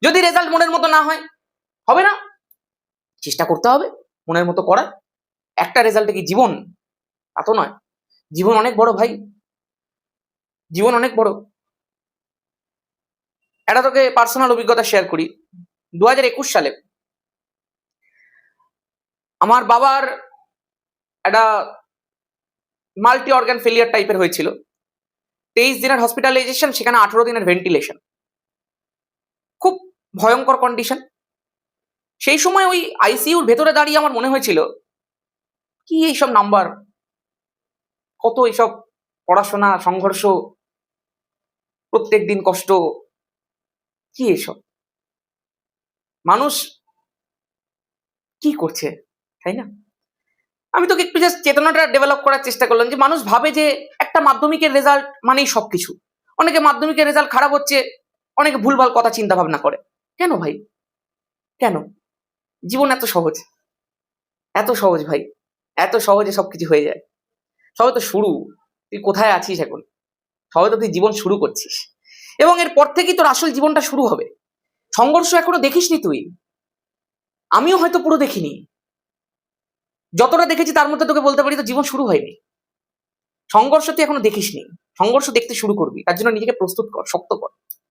যদি রেজাল্ট মনের মতো না হয়, হবে না, চেষ্টা করতে হবে মনের মতো করার। একটা রেজাল্টে কি জীবন? তা তো নয়, জীবন অনেক বড় ভাই, জীবন অনেক বড়। এটা তোকে পার্সোনাল অভিজ্ঞতা শেয়ার করি। 2021 সালে আমার বাবার একটা মাল্টি অর্গান ফেলিয়ার টাইপের হয়েছিল। 23 দিনের হসপিটালাইজেশন, সেখানে 18 দিনের ভেন্টিলেশন, খুব ভয়ঙ্কর কন্ডিশন। সেই সময় ওই আইসিইউর ভেতরে দাঁড়িয়ে আমার মনে হয়েছিল, কি এইসব নাম্বার, কত এইসব পড়াশোনা, সংঘর্ষ, প্রত্যেক দিন কষ্ট, কি এসব মানুষ কি করছে, তাই না? আমি তোকে একটু জাস্ট চেতনাটা ডেভেলপ করার চেষ্টা করলাম যে মানুষ ভাবে যে একটা মাধ্যমিকের রেজাল্ট মানেই সবকিছু। অনেকে মাধ্যমিকের রেজাল্ট খারাপ হচ্ছে, অনেকে ভুলভাল কথা চিন্তা ভাবনা করে। কেন ভাই, কেন? জীবন এত সহজ, এত সহজ ভাই, এত সহজে সবকিছু হয়ে যায়। সবে তো শুরু, তুই কোথায় আছিস এখন? সবে তো তুই জীবন শুরু করছিস, এবং এরপর থেকেই তোর আসল জীবনটা শুরু হবে। সংঘর্ষ এখনো দেখিসনি তুই, আমিও হয়তো পুরো দেখিনি। যতটা দেখেছি তার মধ্যে তোকে বলতে পারি তো জীবন শুরু হয়নি। সংঘর্ষ তুই এখনো দেখিসনি, সংঘর্ষ দেখতে শুরু করবি, তার জন্য নিজেকে প্রস্তুত কর, শক্ত কর।